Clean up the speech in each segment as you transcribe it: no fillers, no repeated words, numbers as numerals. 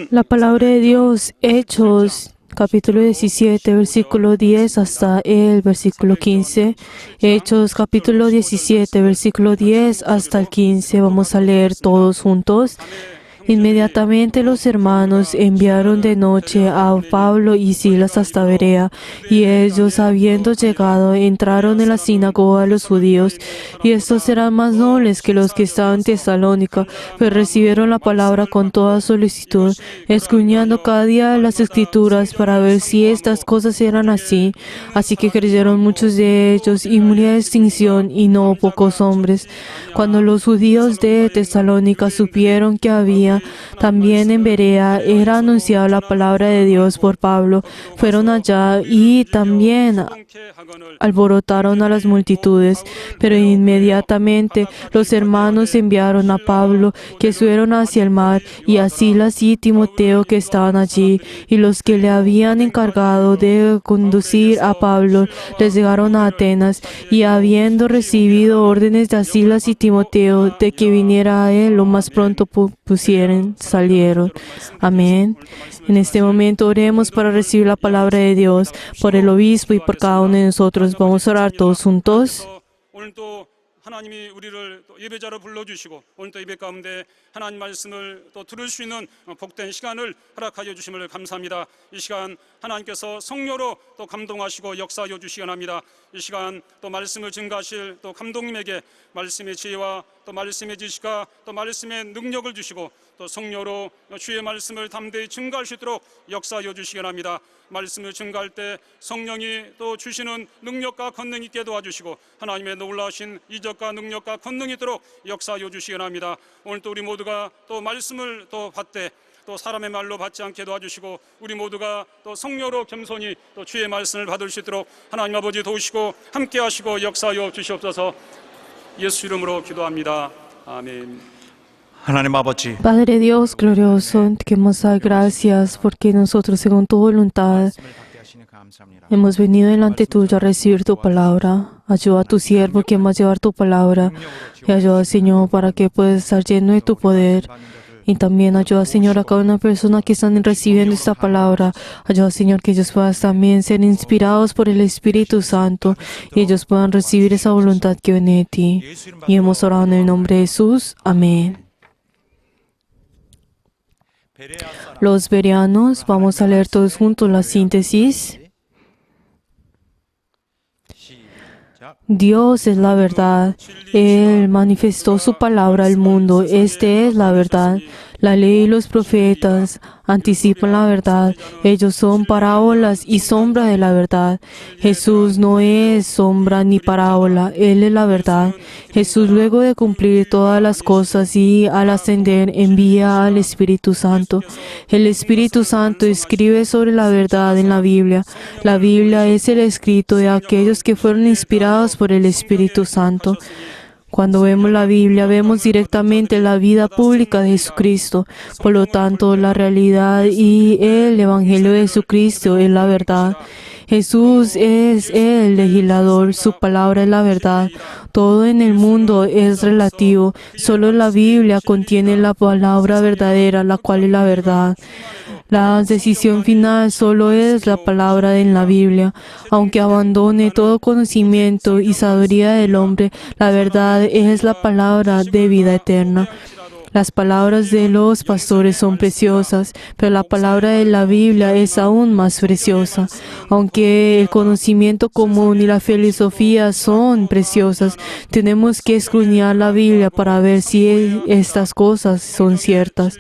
La palabra de Dios, Hechos, capítulo 17, versículo 10 hasta el versículo 15. Hechos, capítulo 17, versículo 10 hasta el 15. Vamos a leer todos juntos. Inmediatamente los hermanos enviaron de noche a Pablo y Silas hasta Berea, y ellos, habiendo llegado, entraron en la sinagoga de los judíos, y estos eran más nobles que los que estaban en Tesalónica, pues recibieron la palabra con toda solicitud, escudriñando cada día las Escrituras para ver si estas cosas eran así. Así que creyeron muchos de ellos, y murió distinción, y no pocos hombres. Cuando los judíos de Tesalónica supieron que había también en Berea era anunciada la palabra de Dios por Pablo, fueron allá y también alborotaron a las multitudes. Pero inmediatamente los hermanos enviaron a Pablo, que subieron hacia el mar, y a Silas y Timoteo, que estaban allí, y los que le habían encargado de conducir a Pablo les llegaron a Atenas, y habiendo recibido órdenes de Silas y Timoteo de que viniera a él lo más pronto salieron. Amén. En este momento oremos para recibir la palabra de Dios por el obispo y por cada uno de nosotros. Vamos a orar todos juntos. 하나님이 우리를 또 예배자로 불러주시고 오늘 또 예배 가운데 하나님 말씀을 또 들을 수 있는 복된 시간을 허락하여 주심을 감사합니다. 이 시간 하나님께서 성령으로 또 감동하시고 역사하여 주시기 원합니다. 이 시간 또 말씀을 증가하실 또 감독님에게 말씀의 지혜와 또 말씀의 지식과 또 말씀의 능력을 주시고 또 성령으로 주의 말씀을 담대히 증가할 수 있도록 역사하여 주시기 원합니다. 말씀을 증가할 때 성령이 또 주시는 능력과 권능이 있게 도와주시고 하나님의 놀라우신 이적과 능력과 권능이 있도록 역사하여 주시기 원합니다. 오늘 또 우리 모두가 또 말씀을 또 받되 또 사람의 말로 받지 않게 도와주시고 우리 모두가 또 성령으로 겸손히 또 주의 말씀을 받을 수 있도록 하나님 아버지 도우시고 함께 하시고 역사하여 주시옵소서. 예수 이름으로 기도합니다. 아멘. 하나님 아버지, Padre Dios glorioso, te queremos dar gracias porque nosotros, según tu voluntad, hemos venido delante tuyo a recibir tu palabra. Ayuda a tu siervo que va a llevar tu palabra y ayuda, Señor, para que puedas estar lleno de tu poder. Y también ayuda, Señor, a cada una persona que están recibiendo esta palabra. Ayuda, Señor, que ellos puedan también ser inspirados por el Espíritu Santo y ellos puedan recibir esa voluntad que viene de ti. Y hemos orado en el nombre de Jesús. Amén. Los bereanos, vamos a leer todos juntos la síntesis. Dios es la verdad. Él manifestó su palabra al mundo. Esta es la verdad. La ley y los profetas anticipan la verdad. Ellos son parábolas y sombra de la verdad. Jesús no es sombra ni parábola, Él es la verdad. Jesús, luego de cumplir todas las cosas y al ascender, envía al Espíritu Santo. El Espíritu Santo escribe sobre la verdad en la Biblia. La Biblia es el escrito de aquellos que fueron inspirados por el Espíritu Santo. Cuando vemos la Biblia, vemos directamente la vida pública de Jesucristo. Por lo tanto, la realidad y el Evangelio de Jesucristo es la verdad. Jesús es el legislador, su palabra es la verdad. Todo en el mundo es relativo. Solo la Biblia contiene la palabra verdadera, la cual es la verdad. La decisión final solo es la palabra en la Biblia. Aunque abandone todo conocimiento y sabiduría del hombre, la verdad es la palabra de vida eterna. Las palabras de los pastores son preciosas, pero la palabra de la Biblia es aún más preciosa. Aunque el conocimiento común y la filosofía son preciosas, tenemos que escudriñar la Biblia para ver si estas cosas son ciertas.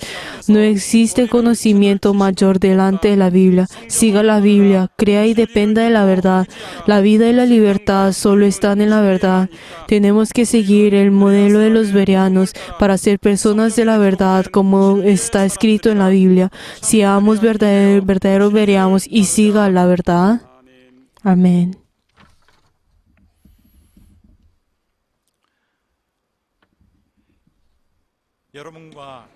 No existe conocimiento mayor delante de la Biblia. Siga la Biblia, crea y dependa de la verdad. La vida y la libertad solo están en la verdad. Tenemos que seguir el modelo de los bereanos para ser personas de la verdad, como está escrito en la Biblia. Seamos verdaderos bereanos y siga la verdad. Amén. 여러분과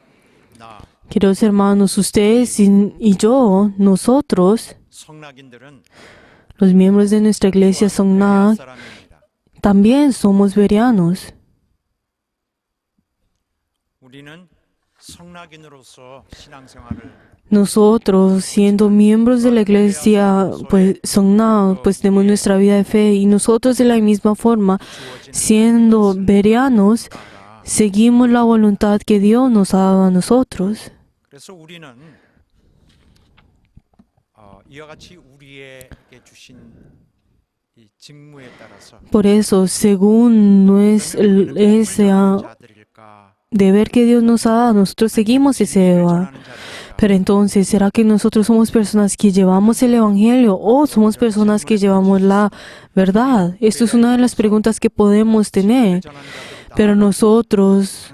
나 Queridos hermanos, ustedes y yo, nosotros, 성락인들은 los miembros de nuestra iglesia Songnag, 사람입니다. también somos bereanos. 우리는 성락인으로서 신앙생활을 Nosotros, siendo miembros de la iglesia, pues Songnag, pues tenemos nuestra vida de fe, y nosotros de la misma forma, siendo bereanos, seguimos la voluntad que Dios nos ha dado a nosotros. 그래서 우리는 이와 같이 우리에게 주신 이 직무에 따라서 Por eso, según ese 자들일까 deber que Dios nos ha dado, nosotros seguimos ese deber. Pero entonces, ¿será que nosotros somos personas que llevamos el Evangelio o somos personas que llevamos la verdad? Esto es una de las preguntas que podemos tener. Pero nosotros,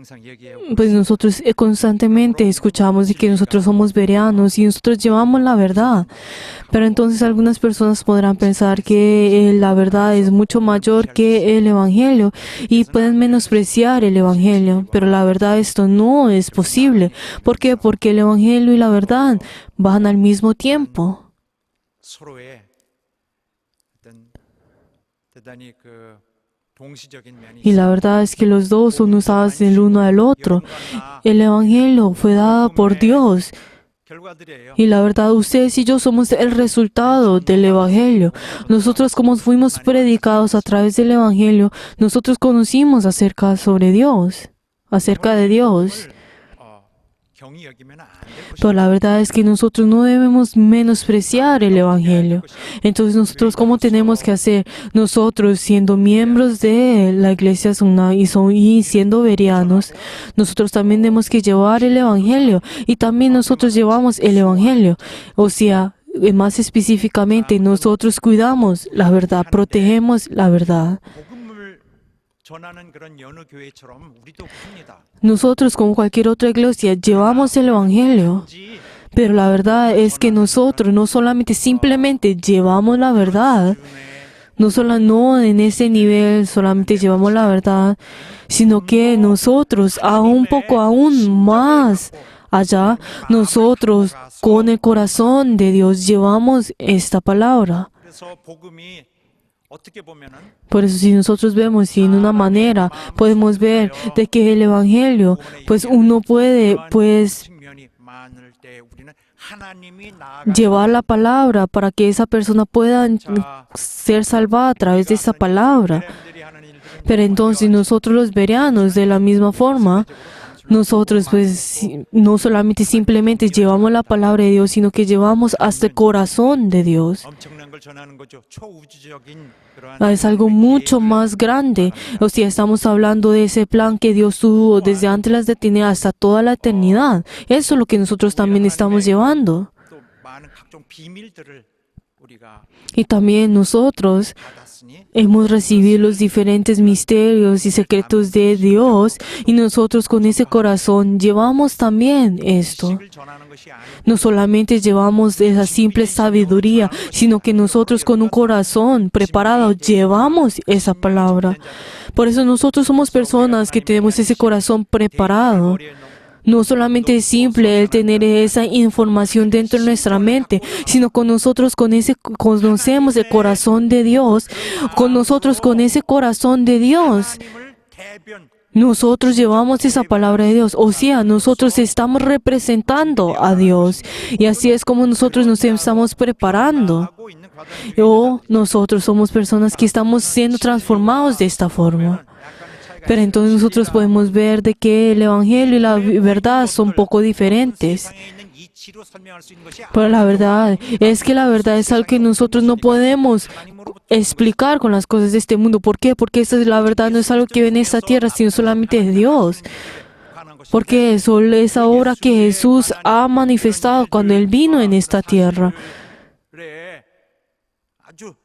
pues nosotros constantemente escuchamos de que nosotros somos bereanos y nosotros llevamos la verdad. Pero entonces algunas personas podrán pensar que la verdad es mucho mayor que el Evangelio y pueden menospreciar el Evangelio. Pero la verdad, esto no es posible. ¿Por qué? Porque el Evangelio y la verdad van al mismo tiempo. 서로의 어떤 대단히 동시적인 면이 Y la verdad es que los dos son usados el uno al otro. El Evangelio fue dado por Dios. 결과들이에요. Y la verdad, ustedes y yo somos el resultado del Evangelio. Nosotros, como fuimos predicados a través del Evangelio, nosotros conocimos acerca de Dios. 경히 여기면 안 될 Pero la verdad es que nosotros no debemos menospreciar el Evangelio. Entonces, nosotros, ¿cómo tenemos que hacer? Nosotros, siendo miembros de la iglesia Songnag y siendo bereanos, nosotros también tenemos que llevar el Evangelio. Y también nosotros llevamos el Evangelio. O sea, más específicamente, nosotros cuidamos la verdad, protegemos la verdad. 복음을 전하는 그런 여느 교회처럼 우리도 합니다. Nosotros, como cualquier otra iglesia, llevamos el Evangelio. Pero la verdad es que nosotros no solamente simplemente llevamos la verdad, no en ese nivel solamente llevamos la verdad, sino que nosotros aún más allá, nosotros con el corazón de Dios llevamos esta palabra. 그래서 복음이 어떻게 보면은 Por eso, si nosotros vemos y en una manera podemos ver de que el Evangelio, pues uno puede 측면이 많을 때 우리는 하나님이 llevar la palabra para que esa persona pueda ser salvada a través de esa palabra. Pero entonces nosotros los bereanos, de la misma forma, nosotros pues no solamente simplemente llevamos la palabra de Dios, sino que llevamos hasta el corazón de Dios. 엄청난 걸 전하는 거죠. 초우주적인 그러한 Es algo mucho más grande. O sea, estamos hablando de ese plan que Dios tuvo desde antes las de eternidad hasta toda la eternidad. Eso es lo que nosotros también estamos llevando. 또 많은 각종 비밀들을 우리가 Y también nosotros 받았으니 hemos recibido los diferentes misterios y secretos de Dios y nosotros con ese corazón llevamos también esto. 지식을 전하는 것이 아니고 No solamente llevamos esa simple sabiduría, sino que nosotros con un corazón preparado llevamos esa palabra. Por eso nosotros somos personas que tenemos ese corazón preparado. No solamente es simple el tener esa información dentro de nuestra mente, sino con nosotros conocemos el corazón de Dios, con nosotros con ese corazón de Dios. 하나님을 대변 Nosotros llevamos esa palabra de Dios, o sea, nosotros estamos representando a Dios y así es como nosotros nos estamos preparando. 하고 있는 과정이 O nosotros somos personas que estamos siendo transformados de esta forma. Pero entonces nosotros podemos ver de que el Evangelio y la verdad son poco diferentes. 세상에 있는 이치로 설명할 수 있는 것이 Pero la verdad es que la verdad es algo que nosotros no podemos explicar con las cosas de este mundo. ¿Por qué? Porque esa es la verdad, no es algo que viene de esta tierra, sino solamente de Dios. 관한 것이 Porque es esa obra que Jesús ha manifestado cuando Él vino en esta tierra. 그래 아주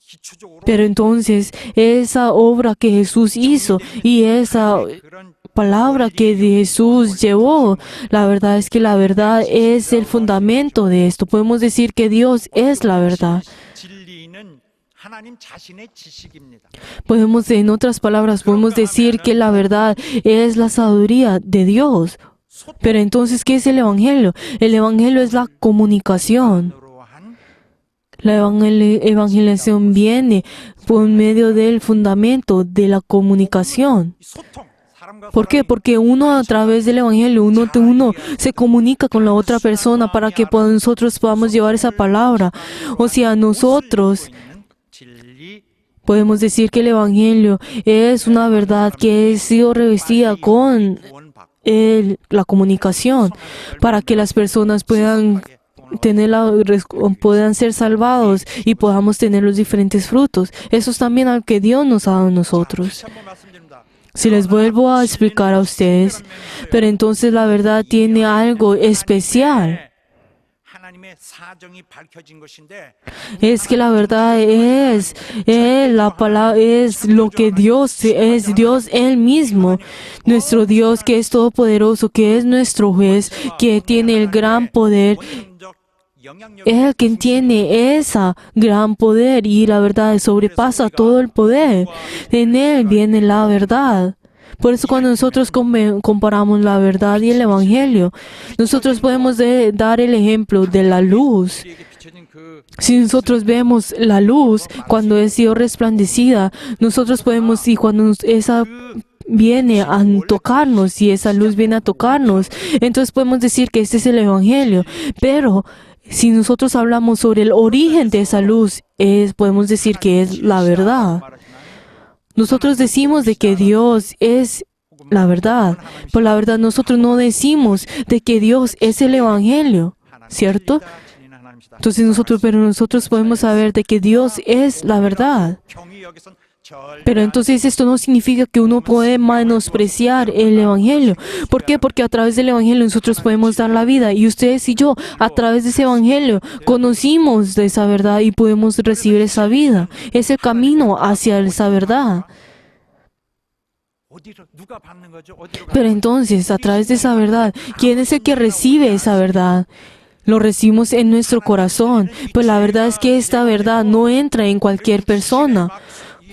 기초적으로 Pero entonces, esa obra que Jesús hizo y esa 그런 palabra que Jesús llevó, la verdad es que la verdad es el fundamento de esto. Podemos decir que Dios es la verdad. 진리는 하나님 자신의 지식입니다. Podemos, en otras palabras, podemos decir que la verdad es la sabiduría de Dios. Pero entonces, ¿qué es el Evangelio? El Evangelio es la comunicación. 으로 한 La evangelización viene por medio del fundamento de la comunicación. 소통 사람과 ¿Por qué? Porque uno a través del Evangelio, uno se comunica con la otra persona para que nosotros podamos llevar esa palabra. O sea, nosotros 있는 진리 podemos decir que el Evangelio es una verdad que ha sido revestida con 구원받고 la comunicación para que las personas puedan puedan ser salvados y podamos tener los diferentes frutos. Eso es también algo que Dios nos ha dado a nosotros. 한번 말씀드립니다. Si les vuelvo a explicar a ustedes, pero entonces la verdad tiene algo especial. 하나님의 사정이 밝혀진 것인데 Es que la verdad es la palabra, es lo que Dios es, Dios Él mismo, nuestro Dios que es todopoderoso, que es nuestro juez, que tiene el gran poder. 원천적 영향력 Es el que tiene ese gran poder y la verdad sobrepasa todo el poder. En Él viene la verdad. Por eso cuando nosotros comparamos la verdad y el Evangelio, nosotros podemos dar el ejemplo de la luz. 우리에게 비춰진 그 Si nosotros vemos la luz cuando es sido resplandecida, nosotros podemos, y cuando esa viene a tocarnos y esa luz viene a tocarnos, entonces podemos decir que este es el Evangelio. Pero si nosotros hablamos sobre el origen de esa luz, podemos decir que es la verdad. Nosotros decimos de que Dios es la verdad, pero la verdad nosotros no decimos de que Dios es el Evangelio, ¿cierto? 진리는 하나님이시다. Entonces nosotros podemos saber de que Dios es la verdad. 경이 여기선 절 Pero entonces esto no significa que uno puede menospreciar el Evangelio. ¿Por qué? Porque a través del Evangelio nosotros podemos dar la vida. Y ustedes y yo, a través de ese Evangelio, conocimos de esa verdad y podemos recibir esa vida. Ese camino hacia esa verdad. 어디로 누가 받는 거죠? 어디로 Pero entonces, a través de esa verdad, ¿quién es el que recibe esa verdad? Lo recibimos en nuestro corazón. Pero la verdad es que esta verdad no entra en cualquier persona.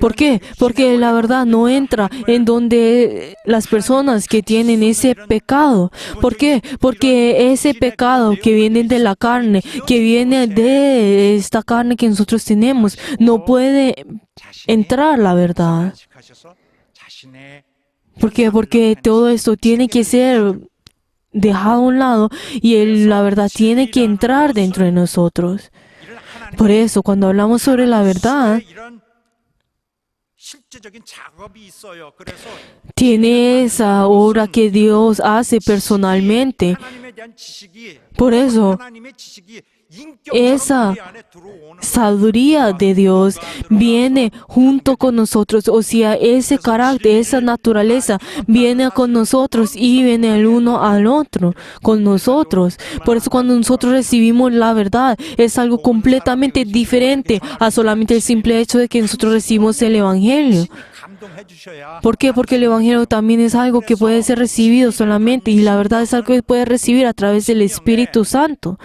¿Por qué? Porque la verdad no entra en donde las personas que tienen ese pecado. ¿Por qué? Porque ese pecado que viene de la carne, que viene de esta carne que nosotros tenemos, no puede entrar la verdad. 하셔서 자신의 ¿Por qué? Porque todo esto tiene que ser dejado a un lado y la verdad tiene que entrar dentro de nosotros. 이런 하나님의 Por eso, cuando hablamos sobre la verdad, 이런 실제적인 작업이 있어요. 그래서 Tiene esa obra que Dios hace personalmente. 하나님에 대한 지식이 Por eso, 하나님의 지식이 esa 인격처럼 우리 안에 들어오는 sabiduría de Dios viene junto con nosotros, o sea, ese carácter, esa naturaleza viene con nosotros y viene el uno al otro con nosotros. Por eso cuando nosotros recibimos la verdad es algo completamente diferente a solamente el simple hecho de que nosotros recibimos el Evangelio. 감동해 주셔야 ¿Por qué? Porque el Evangelio también es algo que puede ser recibido solamente y la verdad es algo que puede recibir a través del Espíritu Santo.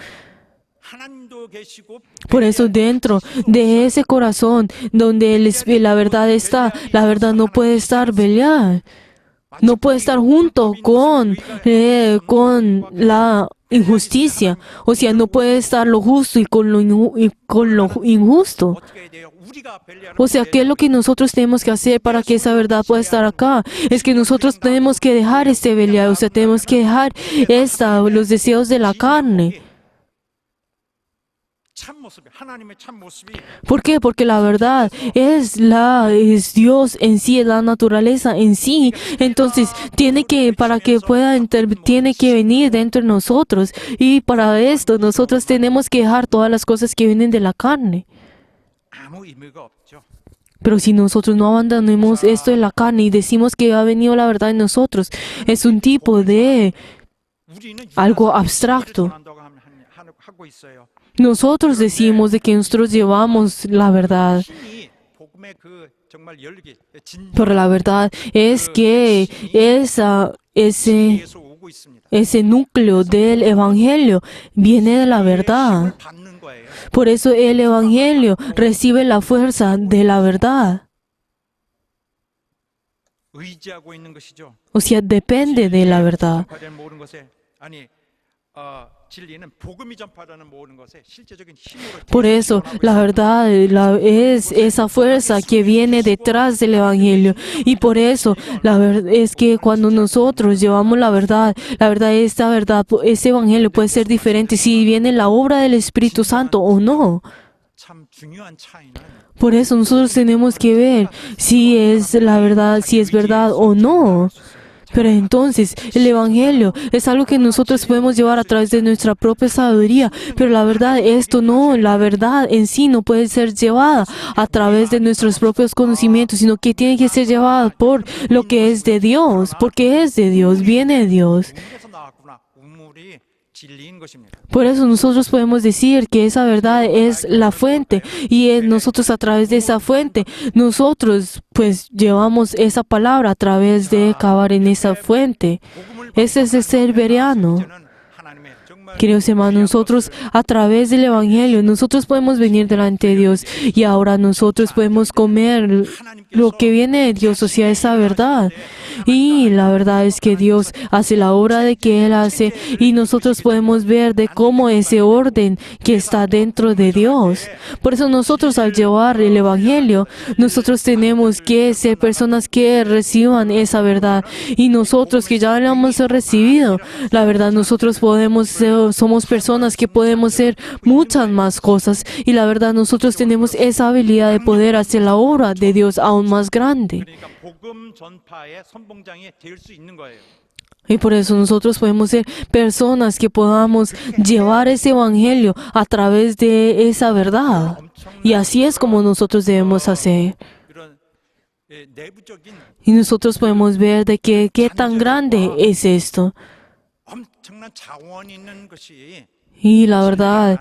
하나님도 계시고 Por eso dentro de ese corazón donde la verdad está, la verdad no puede estar peleada, no puede estar junto con la injusticia, o sea, no puede estar lo justo y con lo injusto. 어떻게 해야 돼요? 우리가 벨리하는 O sea, ¿qué es lo que nosotros tenemos que hacer para que esa verdad pueda estar acá? Es que nosotros tenemos que dejar este pelear, o sea, tenemos que dejar los deseos de la carne. 참 모습이 하나님의 참 모습이 ¿Por qué? Porque la verdad es Dios en sí, es la naturaleza en sí. Entonces, para que pueda tiene que venir dentro de nosotros. Y para esto, nosotros tenemos que dejar todas las cosas que vienen de la carne. 아무 의미가 없죠. Pero si nosotros no abandonemos esto de la carne y decimos que ha venido la verdad en nosotros, es un tipo de 우리는 algo abstracto. 전한다고 하고 있어요. Nosotros decimos de que nosotros llevamos la verdad. 힘이 복음의 그 정말 열기 Pero la verdad es que 진리에서 오고 있습니다. ese núcleo del Evangelio viene de la verdad. 받는 거예요. Por eso el Evangelio recibe la fuerza de la verdad. 의지하고 있는 것이죠. O sea, depende de la verdad. 전파되는 모든 것에 진리는 복음이 전파되는 모든 것에 실제적인 힘으로 Por eso, la verdad es esa fuerza que viene detrás del Evangelio. Y por eso, la verdad es que cuando nosotros llevamos la verdad, ese Evangelio puede ser diferente si viene la obra del Espíritu Santo o no. 참 중요한 차이는 Por eso nosotros tenemos que ver si es la verdad, si es verdad o no. Pero entonces, el Evangelio es algo que nosotros podemos llevar a través de nuestra propia sabiduría. Pero la verdad en sí no puede ser llevada a través de nuestros propios conocimientos, sino que tiene que ser llevada por lo que es de Dios, porque es de Dios, viene de Dios. 우물에서 나왔구나. 우물이 진리인 것입니다. Por eso nosotros podemos decir que esa verdad es la fuente y nosotros a través de esa fuente, nosotros pues llevamos esa palabra a través de cavar en esa fuente. Ese es el ser bereano. 이제는 하나님의 정말 Queridos hermanos, nosotros a través del Evangelio, nosotros podemos venir delante de Dios y ahora nosotros podemos comer lo que viene de Dios, o sea, esa verdad. Y la verdad es que Dios hace la obra de que Él hace y nosotros podemos ver de cómo ese orden que está dentro de Dios. Por eso nosotros al llevar el Evangelio, nosotros tenemos que ser personas que reciban esa verdad. Y nosotros que ya la hemos recibido, la verdad nosotros somos personas que podemos hacer muchas más cosas. Y la verdad nosotros tenemos esa habilidad de poder hacer la obra de Dios aún más grande. 그러니까 복음 전파의 선봉장이 될 수 있는 거예요. Y por eso nosotros podemos ser personas que podamos llevar ese evangelio a través de esa verdad. Y así es como nosotros debemos hacer. 이런 내부적인 Y nosotros podemos ver de qué tan grande es esto. 엄청난 자원이 있는 것이 Y la verdad,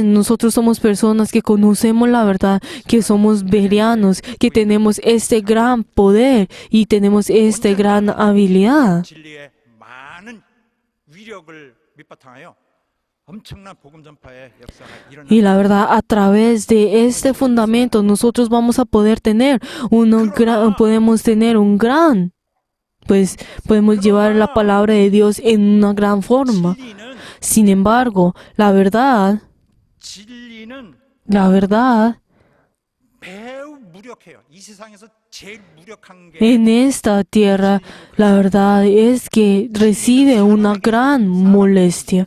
nosotros somos personas que conocemos la verdad, que somos bereanos, que tenemos este gran poder y tenemos esta gran habilidad. 진리의 많은 위력을 밑바탕하여 엄청난 복음 전파의 역사가 Y 일어나. la verdad, a través de este fundamento, nosotros vamos a poder tener podemos llevar la palabra de Dios en una gran forma. 진리는 Sin embargo, la verdad 매우 무력해요. 이 세상에서 제일 무력한 게 en esta tierra, la verdad es que recibe una gran molestia.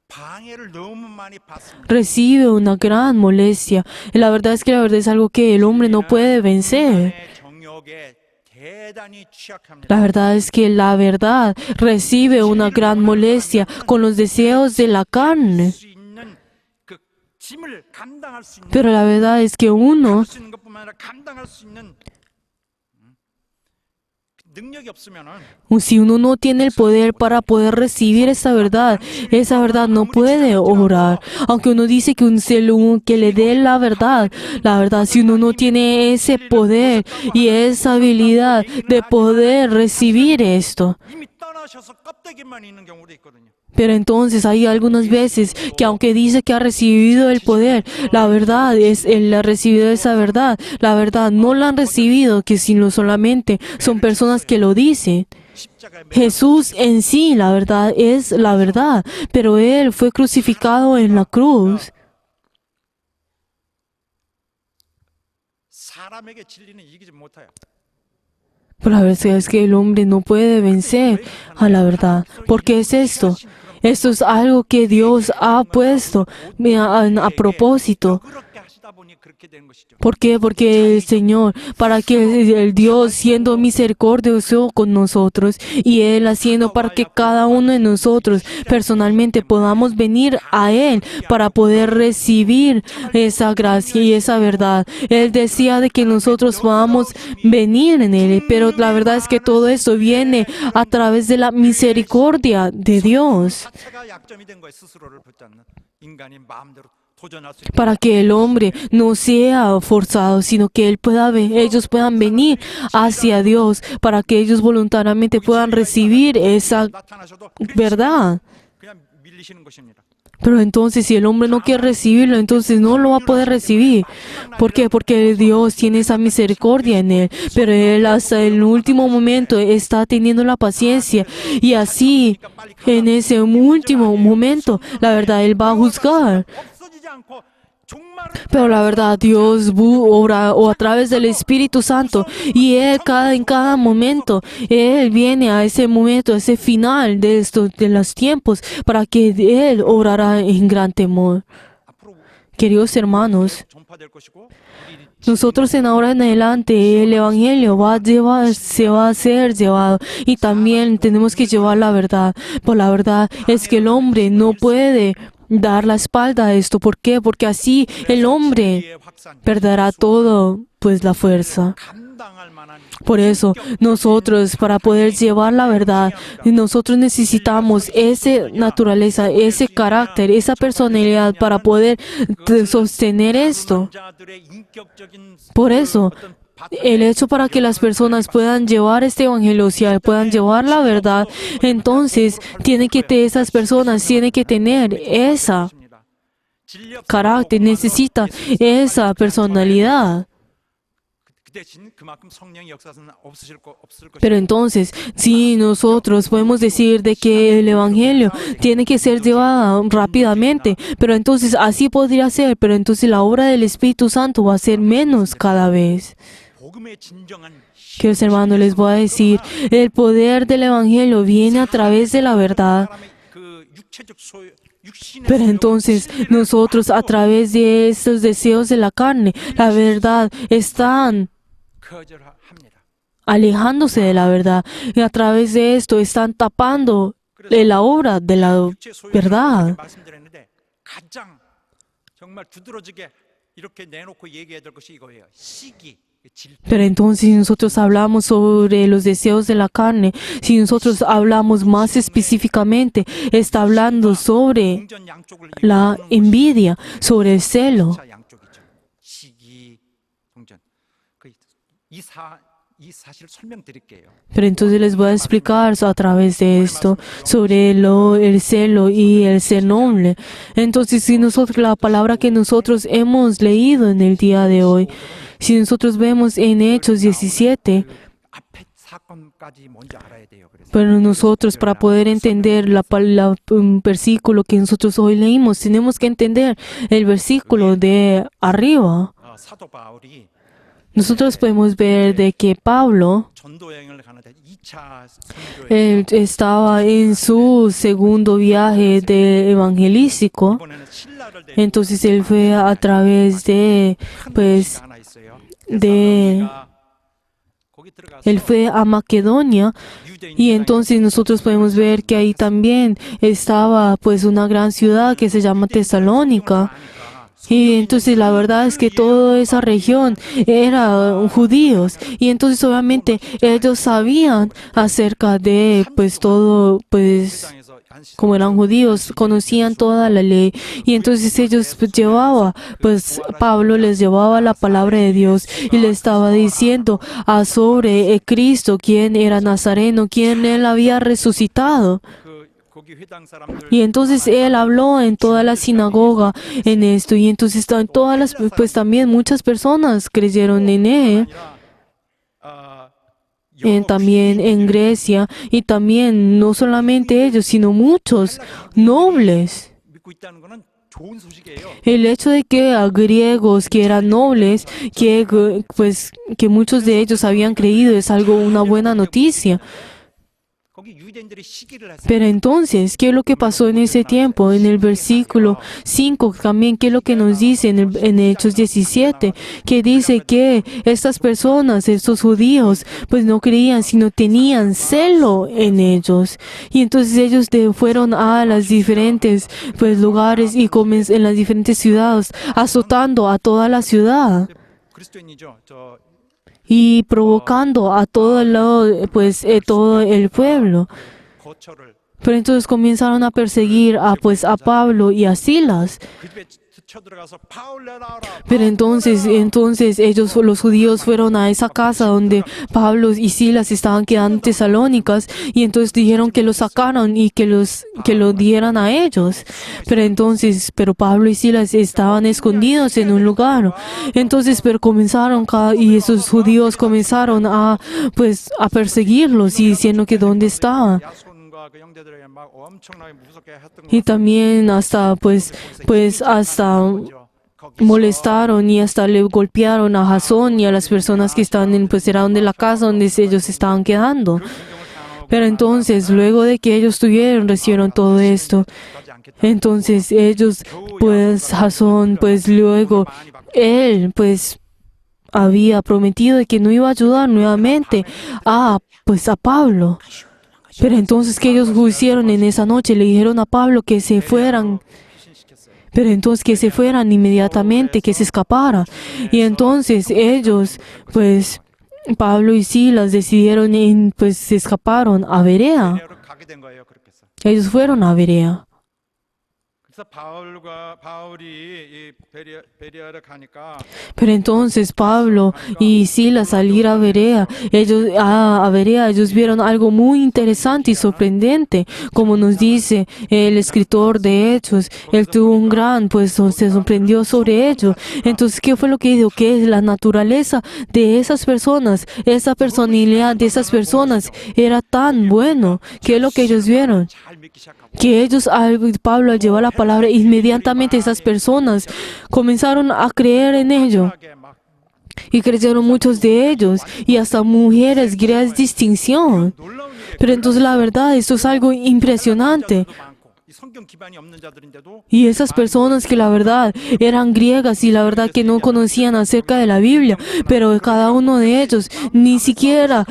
방해를 너무 많이 받습니다. Recibe una gran molestia. Y la verdad es que la verdad es algo que el hombre no puede vencer. 인간의 능력에 대단히 취약합니다. La verdad es que la verdad recibe una gran molestia con los deseos de la carne. 수 있는 그 짐을 감당할 수 있는 Pero la verdad es que uno, 할 수 있는 것뿐만 아니라 감당할 수 있는 능력이 없으면은 si uno no tiene el poder para poder recibir esa verdad no puede orar. Aunque uno dice que que le dé la verdad, si uno no tiene ese poder y esa habilidad de poder recibir esto. 이미 떠나셔서 껍데기만 있는 경우도 있거든요. Pero entonces hay algunas veces que aunque dice que ha recibido el poder, la verdad es él ha recibido esa verdad. La verdad no la han recibido, que sino solamente son personas que lo dicen. 십자가에 Jesús en sí, la verdad es la verdad, pero él fue crucificado en la cruz. 사람에게 진리는 이기지 못해요. Pero la verdad es que el hombre no puede vencer a la verdad. ¿Por qué es esto? Esto es algo que Dios ha puesto a propósito. 그렇게 하시다 보니 그렇게 된 것이죠. ¿Por qué? Porque el Señor, para que el Dios siendo misericordioso con nosotros y Él haciendo para que cada uno de nosotros personalmente podamos venir a Él para poder recibir esa gracia y esa verdad. Él decía de que nosotros podamos venir en Él, pero la verdad es que todo esto viene a través de la misericordia de Dios. 자체가 약점이 된 거예요. 스스로를 붙잡는 인간이 마음대로 도전할 수 있는 Para que el hombre no sea forzado, sino que ellos puedan venir hacia Dios, para que ellos voluntariamente puedan recibir esa 나타나셔도 verdad. 그냥 밀리시는 것입니다. Pero entonces si el hombre no quiere recibirlo, entonces no lo va a poder recibir. ¿Por qué? Porque Dios tiene esa misericordia en él, pero él hasta el último momento está teniendo la paciencia y así en ese último momento, la verdad, él va a juzgar. 없어지지 않고 종말을 Pero la verdad, Dios obra o a través del Espíritu Santo y Él en cada momento, Él viene a ese momento, a ese final de los tiempos para que Él obrará en gran temor. 앞으로 Queridos hermanos, 전파될 것이고 우리 nosotros en ahora en adelante el Evangelio se va a ser llevado y también tenemos que llevar la verdad. Pues la verdad es que el hombre no puede dar la espalda a esto. ¿Por qué? Porque así el hombre 진리의 확산 perderá todo, pues la fuerza. 감당할 만한 Por eso, nosotros, para poder llevar la verdad, nosotros necesitamos esa naturaleza, ese carácter, esa personalidad para poder sostener esto. 자들의 인격적인 Por eso, el hecho para que las personas puedan llevar este evangelio, si puedan llevar la verdad, entonces esas personas tienen que tener ese carácter, necesitan esa personalidad. 그 대신 그만큼 성령의 역사는 없을 것이고 Pero entonces, si nosotros podemos decir de que el evangelio tiene que ser llevado rápidamente, pero entonces así podría ser, pero entonces la obra del Espíritu Santo va a ser menos cada vez. 복음의 진정한 Queridos hermanos, les voy a decir, el poder del evangelio viene a través de la verdad. 사람의 그 육체적 소유 육신의 Pero entonces nosotros a través de estos deseos de la carne, la verdad, están 거절합니다. alejándose de la verdad. Y a través de esto están tapando la obra de la 육체 소유를 verdad. 말씀드렸는데 가장 정말 두드러지게 이렇게 내놓고 얘기해야 될 것이 이거예요. 시기, 질투. Pero entonces si nosotros hablamos sobre los deseos de la carne, si nosotros hablamos más específicamente, está hablando sobre 공전 양쪽을 la 이루는 것이 envidia, sobre el celo. 자, 양쪽이죠. 시기, 동전. 이 사실을 설명드릴게요. Pero entonces les voy a explicar a través de esto sobre el celo y el ser noble. Entonces, si nosotros, la palabra que nosotros hemos leído en el día de hoy, si nosotros vemos en Hechos 17, 앞에 사건까지 먼저 알아야 돼요. 그래서 pero nosotros para poder entender un versículo que nosotros hoy leímos, tenemos que entender el versículo de arriba. 사도 바울이 Nosotros podemos ver de que Pablo, 전도 여행을 가는데 2차 선교에 él estaba en su segundo viaje evangelístico. 이번에는 신라를 데리고 Entonces él fue a través de, 큰 pues, 도시가 하나 있어요. de, 데살로니가 거기 들어가서 Él fue a Macedonia y entonces nosotros podemos ver que ahí también estaba pues una gran ciudad que se llama Tesalónica. Y entonces la verdad es que toda esa región era judíos y entonces obviamente ellos sabían acerca de pues todo pues como eran judíos, conocían toda la ley y entonces ellos pues Pablo les llevaba la palabra de Dios y le estaba diciendo sobre Cristo, quién era Nazareno, quién él había resucitado. 거기 회당 사람들 Y entonces él habló en toda la sinagoga en esto y entonces pues también muchas personas creyeron en él. También en Grecia y también no solamente ellos sino muchos nobles. 믿고 있다는 거는 좋은 소식이에요. El hecho de que a griegos que eran nobles, pues que muchos de ellos habían creído es una buena noticia. 거기 유대인들이 시기를 했어요. Pero entonces, ¿qué es lo que pasó en ese tiempo? En el versículo 5 también, ¿qué es lo que nos dice en Hechos 17? Que dice que estas personas, estos judíos, pues no creían, sino tenían celo en ellos. Y entonces ellos fueron a las diferentes pues lugares y en las diferentes ciudades, azotando a toda la ciudad 그리스도인이죠. 저 y provocando a todo todo el pueblo. 거처를 Pero entonces comenzaron a perseguir a Pablo y a Silas. 그 집에 쳐들어가서 파울 내놔라. Pero entonces los judíos fueron a esa casa donde Pablo y Silas estaban quedando en Tesalónicas y entonces dijeron que los sacaron y que lo dieran a ellos. Pero Pablo y Silas estaban escondidos en un lugar. Entonces, y esos judíos comenzaron a perseguirlos y diciendo que dónde estaban. 야손과 그 형제들에게 막 엄청나게 무섭게 했던 거. Y también hasta molestaron y hasta le golpearon a Jasón y a las personas que estaban era donde la casa donde ellos estaban quedando. Pero entonces, luego de que ellos recibieron todo esto, entonces ellos, Jasón, luego, él, había prometido de que no iba a ayudar nuevamente a Pablo. Pero entonces, ¿qué ellos hicieron en esa noche? Le dijeron a Pablo que se fueran. Pero entonces que se fueran inmediatamente, que se escapara. Y entonces ellos, Pablo y Silas decidieron, se escaparon a Berea. 베레아로 가게 된 거예요. 그렇게 해서. Ellos fueron a Berea. 그래서 바울이 이 베레아를 가니까 Pero entonces Pablo y Silas al ir a Berea, ellos vieron algo muy interesante y sorprendente, como nos dice el escritor de Hechos. Él tuvo un gran, se sorprendió sobre ello. Entonces, ¿qué fue lo que dijo? Que la naturaleza de esas personas, esa personalidad de esas personas era tan bueno. ¿Qué es lo que ellos vieron? 잘 믿기 시작하고 Que Pablo al llevar la palabra, inmediatamente esas personas comenzaron a creer en ello. 하게 막 Y creyeron muchos de ellos, y hasta mujeres, gran distinción. 놀라운 일이에요. Pero entonces la verdad, esto es algo impresionante. 자들도 많고, 이 성경 기반이 없는 자들인데도 Y esas personas que la verdad eran griegas y la verdad que no conocían acerca de la Biblia, pero cada uno de ellos ni siquiera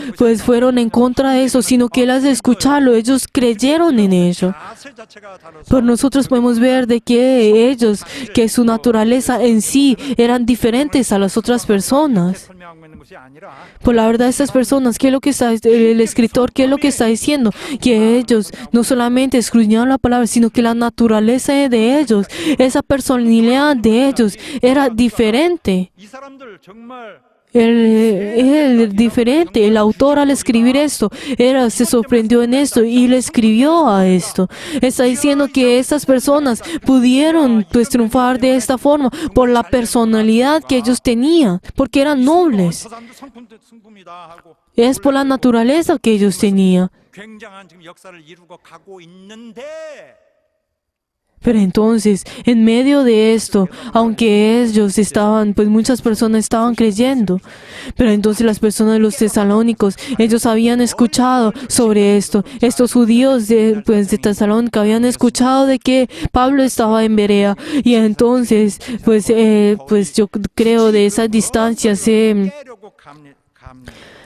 fueron en contra de eso, sino que al escucharlo, ellos creyeron en ello. 자세 자체가 다르서 Pero nosotros podemos ver de que ellos, que su naturaleza en sí eran diferentes a las otras personas. 설명하고 있는 것이 아니라 Por la verdad, estas personas, ¿qué es lo que el escritor, qué es lo que está diciendo? Que ellos no solamente escudriñaron la palabra, sino que la naturaleza de ellos, esa personalidad de ellos era diferente. 이 사람들 정말 Él diferente. El autor al escribir esto, se sorprendió en esto y le escribió a esto. Está diciendo que estas personas pudieron triunfar de esta forma por la personalidad que ellos tenían, porque eran nobles. 저 사람도 성품이다 하고 Es por la naturaleza que ellos tenían. 굉장한 지금 역사를 이루고 가고 있는데 Pero entonces, en medio de esto, aunque ellos estaban, muchas personas estaban creyendo, pero entonces las personas de los tesalónicos, ellos habían escuchado sobre esto. Estos judíos de Tesalónica habían escuchado de que Pablo estaba en Berea y entonces, yo creo de esa distancia 깨려고 참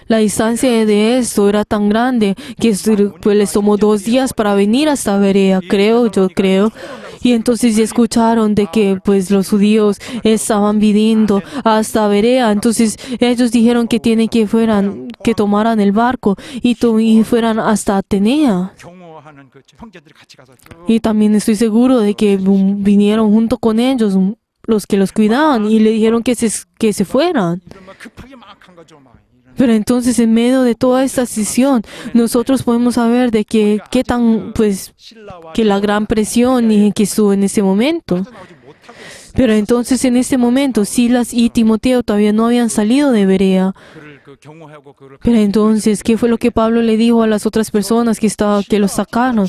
La distancia de esto era tan grande que pues les tomó 2 días para venir hasta Berea, yo creo. Y entonces escucharon de que pues los judíos estaban viniendo hasta Berea. Entonces ellos dijeron que que tomaran el barco y fueran hasta Atenea. 경호하는 그 형제들이 같이 가서 쭉 Y también estoy seguro de que vinieron junto con ellos los que los cuidaban y le dijeron que se fueran. 이런 막 급하게 막 한 거죠, 막 이런. Pero entonces en medio de toda esta sesión nosotros podemos saber de qué tan pues 신라와 que la gran presión y que estuvo en ese momento. 빠져나오지 못하고 있어. Pero entonces en este momento Silas y Timoteo todavía no habían salido de Berea. 그를 그 경호하고 그를 Pero entonces, ¿qué fue lo que Pablo le dijo a las otras personas que los sacaron?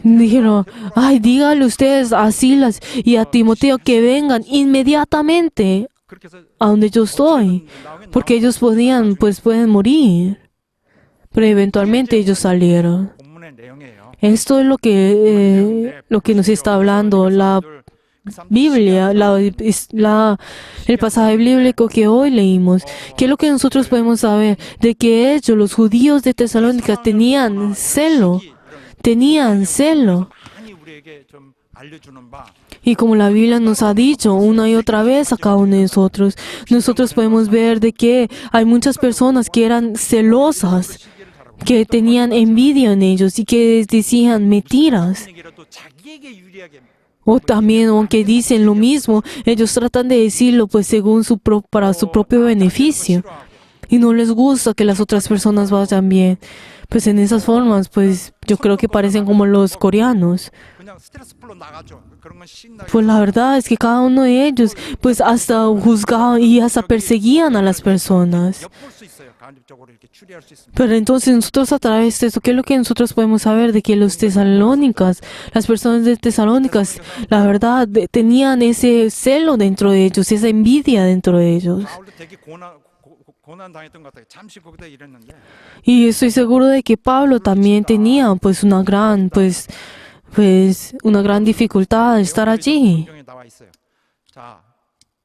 Dijeron, ay, díganle ustedes a Silas y a Timoteo que vengan inmediatamente 그렇게 해서 a donde yo estoy, porque ellos pueden morir. Pero eventualmente ellos salieron. 본문의 내용이에요. Esto es lo que nos está hablando la Biblia, el pasaje bíblico que hoy leímos. ¿Qué es lo que nosotros podemos saber? De que ellos, los judíos de Tesalónica, tenían celo. 많이 우리에게 좀 알려주는 바 Y como la Biblia nos ha dicho una y otra vez a cada uno de nosotros podemos ver de que hay muchas personas que eran celosas, que tenían envidia en ellos y que decían mentiras. 얘기라도 자기에게 유리하게 O también, aunque dicen lo mismo, ellos tratan de decirlo pues para su propio beneficio. Y no les gusta que las otras personas vayan bien. Pues en esas formas, pues yo creo que parecen como los coreanos. 그냥 스트레스 풀로 나가죠. 그런 건 신나게 Pues la verdad es que cada uno de ellos pues hasta juzgaban y hasta perseguían a las personas. 엿볼 수 있어요. 간접적으로 이렇게 추리할 수 있습니다. Pero entonces nosotros a través de eso, ¿qué es lo que nosotros podemos saber? De que las personas de Tesalónicas, la verdad, tenían ese celo dentro de ellos, esa envidia dentro de ellos. 바울도 되게 고난 당했던 것 같아요. 잠시 거기다 이랬는데 Y estoy seguro de que Pablo también tenía pues una gran dificultad de estar allí. 성경에 나와 있어요. 자,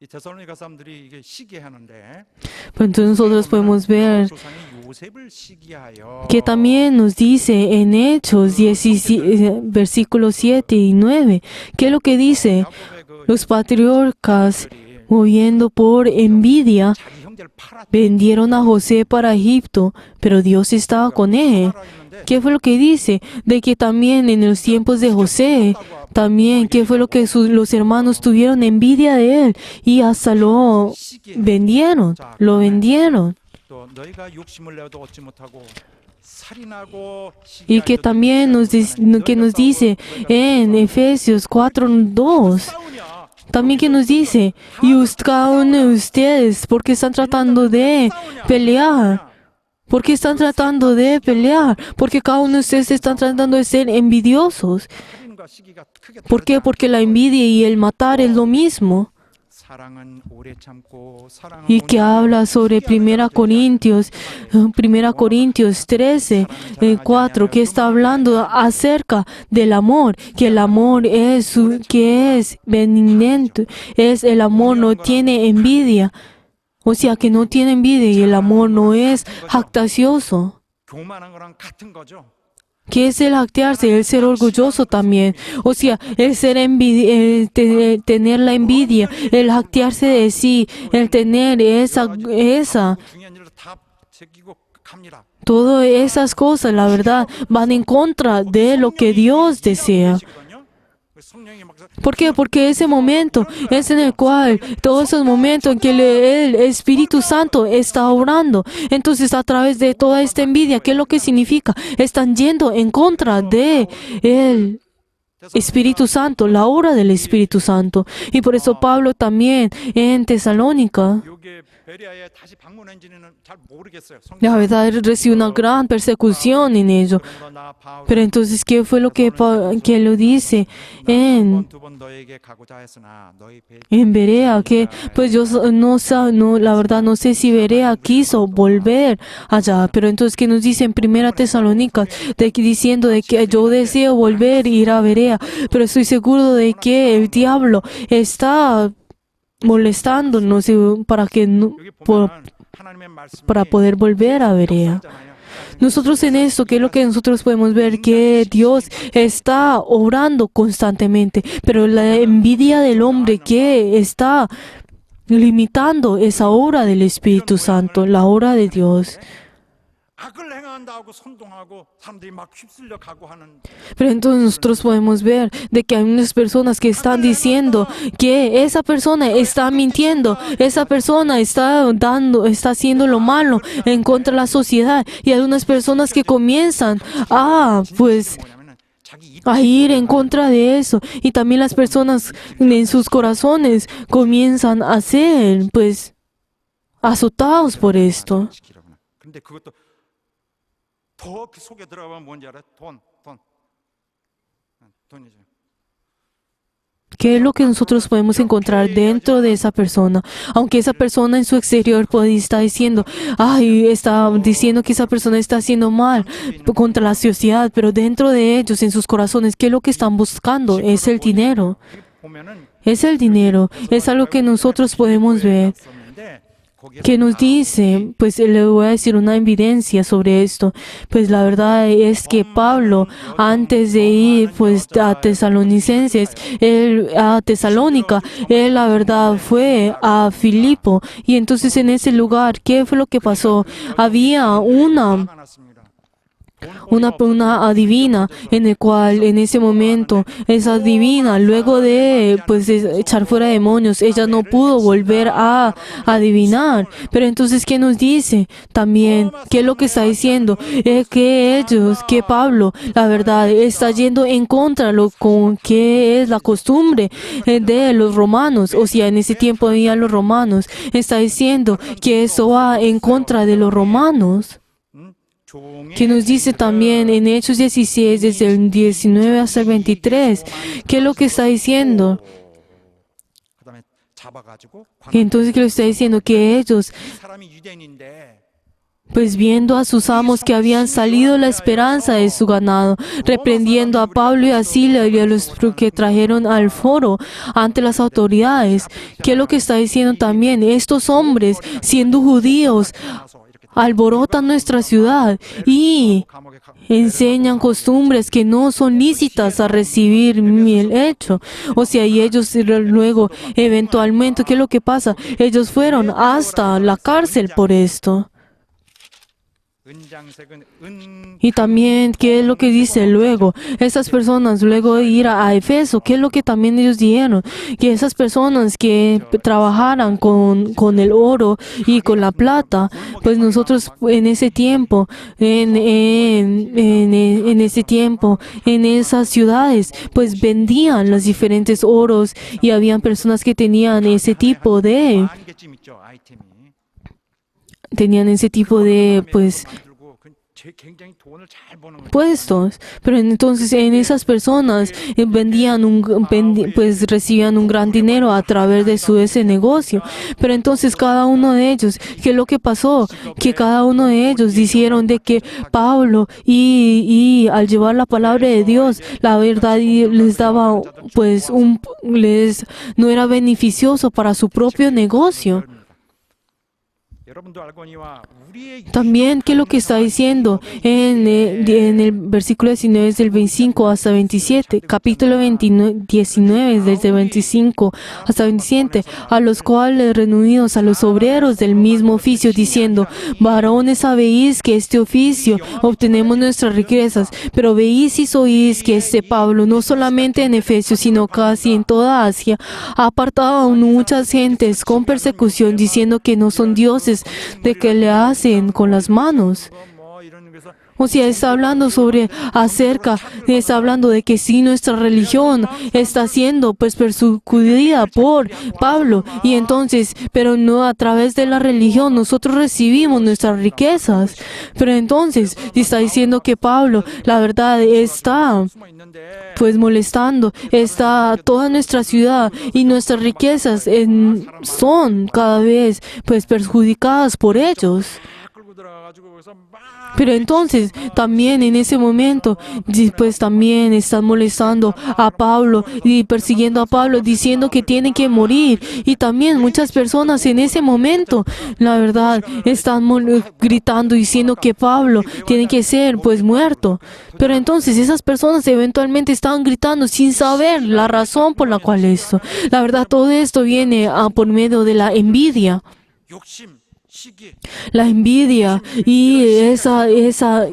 이 데살로니가 사람들이 이게 시기하는데 Pero entonces nosotros podemos ver 조상이 요셉을 시기하여 que también nos dice en Hechos 17, versículos 7 y 9, ¿qué es lo que dice? 야곱의 그 Los patriarcas, moviendo por envidia, 자기 형제를 팔아 vendieron a José para Egipto, pero Dios estaba con él. ¿Qué fue lo que dice? De que también en los tiempos de José, también, ¿qué fue lo que los hermanos tuvieron envidia de él? Y hasta lo vendieron. 또 너희가 욕심을 내어도 얻지 못하고 살인하고 Y que también nos dice en Efesios 4:2. También que nos dice, cada uno de ustedes, ¿por qué están tratando de pelear? ¿Por qué están tratando de pelear? Porque cada uno de ustedes están tratando de ser envidiosos. 살인과 시기가 크게 ¿Por qué? Porque la envidia y el matar es lo mismo. 사랑은 오래 참고 사랑은 Y que habla sobre 1 Corintios 13, 4, que está hablando acerca del amor, que el amor que es benignante, el amor no tiene envidia. O sea, que no tiene envidia y el amor no es jactancioso. 교만한 거랑 같은 거죠. ¿Qué es el jactarse? El ser orgulloso también. O sea, el tener la envidia, el jactarse de sí, el tener esa. 중요한 일을 다 제끼고 갑니다. Todas esas cosas, la verdad, van en contra de lo que Dios desea. 성령이 막 ¿Por qué? Porque ese momento es en el cual, todos esos momentos en que el Espíritu Santo está obrando. Entonces, a través de toda esta envidia, ¿qué es lo que significa? Están yendo en contra de el Espíritu Santo, la obra del Espíritu Santo. Y por eso Pablo también en Tesalónica, 요게 베레아에 다시 방문한지는 잘 모르겠어요. la verdad, recibió una gran persecución en ello. 나 바울 Pero entonces, ¿qué fue lo que lo dice 두번 너에게 가고자 했으나 너희 en Berea? Que pues yo la verdad no sé si Berea quiso volver allá. Pero entonces, ¿qué nos dice en 1 Tesalónicas? Diciendo de que yo deseo volver e ir a Berea. Pero estoy seguro de que el diablo está molestándonos para que para poder volver a Berea. Nosotros en esto, ¿qué es lo que nosotros podemos ver? Que Dios está obrando constantemente, pero la envidia del hombre que está limitando esa obra del Espíritu Santo, la obra de Dios. 악을 행한다 하고 선동하고 사람들이 막 휩쓸려 가고 하는 Pero entonces nosotros podemos ver de que hay unas personas que están diciendo que esa persona está mintiendo, esa persona está haciendo lo malo en contra de la sociedad, y hay unas personas que comienzan 뭐냐면은 자기 입 a ir en contra de eso, y también las personas en sus corazones comienzan a ser azotados por esto. 지키라구나. 근데 그것도 더 그 속에 들어가면 뭔지 알아? 돈이죠. ¿Qué es lo que nosotros podemos encontrar dentro de esa persona? Aunque esa persona en su exterior está diciendo, está diciendo que esa persona está haciendo mal contra la sociedad, pero dentro de ellos, en sus corazones, ¿qué es lo que están buscando? Es el dinero. 보면은 Es el dinero. Es algo que nosotros podemos ver. Que nos dice, le voy a decir una evidencia sobre esto. Pues la verdad es que Pablo, antes de ir a Tesalonicenses, a Tesalónica, él la verdad fue a Filipo. Y entonces en ese lugar, ¿qué fue lo que pasó? Había una adivina en el cual en ese momento esa adivina, luego de echar fuera demonios, ella no pudo volver a adivinar. Pero entonces, ¿qué nos dice? También, ¿qué es lo que está diciendo? Es que Pablo, la verdad, está yendo en contra con que es la costumbre de los romanos. O sea, en ese tiempo había los romanos. Está diciendo que eso va en contra de los romanos. Que nos dice también en Hechos 16, desde el 19 hasta el 23, ¿qué es lo que está diciendo? 그다음에 잡아가지고 Y entonces, ¿qué le está diciendo? Que ellos, 이 사람이 유대인인데 viendo a sus amos que habían salido la esperanza de su ganado, reprendiendo a Pablo y a Silas y a los que trajeron al foro ante las autoridades. ¿Qué es lo que está diciendo también? Estos hombres, siendo judíos, alborotan nuestra ciudad y enseñan costumbres que no son lícitas a recibir el hecho. O sea, y ellos luego, eventualmente, ¿qué es lo que pasa? Ellos fueron hasta la cárcel por esto. 은장색은 은 Y también, ¿qué es lo que dice luego? Esas personas, luego de ir a Efeso, ¿qué es lo que también ellos dijeron? Que esas personas que trabajaran con el oro y con la plata, pues nosotros en ese tiempo, en esas ciudades, pues vendían los diferentes oros, y habían personas que tenían ese tipo de, 만 개쯤 있죠 아이템이. 만들고 그 굉장히 돈을 잘 버는 거예요. puestos. Pero entonces en esas personas recibían un gran dinero a través de ese negocio. Pero entonces cada uno de ellos, ¿qué es lo que pasó? Que cada uno de ellos dijeron de que Pablo y al llevar la palabra de Dios, la verdad les daba no era beneficioso para su propio negocio. 여러분도 알거니와 우리의 También, ¿qué es lo que está diciendo en el versículo 19 desde el 25 hasta 27? Capítulo 19 desde 25 hasta 27. A los cuales reunidos a los obreros del mismo oficio, diciendo: varones, sabéis que este oficio obtenemos nuestras riquezas, pero veis y sois que Pablo, no solamente en Efesios, sino casi en toda Asia, ha apartado a muchas gentes con persecución, diciendo que no son dioses de que le hacen con las manos. 뭐 이런 거에서 O sea, está hablando está hablando de que sí, nuestra religión está siendo perseguida por Pablo, y entonces, pero no a través de la religión, nosotros recibimos nuestras riquezas. Pero entonces, está diciendo que Pablo, la verdad, está 숨어 있는데 molestando, está toda nuestra ciudad, y nuestras riquezas son cada vez perjudicadas por ellos. 다 끌고 밀고 들어가가지고 거기서 막 Pero entonces, también en ese momento, pues también están molestando a Pablo y persiguiendo a Pablo, diciendo que tiene que morir. Y también muchas personas en ese momento, la verdad, están gritando, diciendo que Pablo tiene que ser, pues, muerto. Pero entonces esas personas eventualmente estaban gritando sin saber la razón por la cual esto. La verdad, todo esto viene por medio de la envidia. 욕심, 시기, La envidia y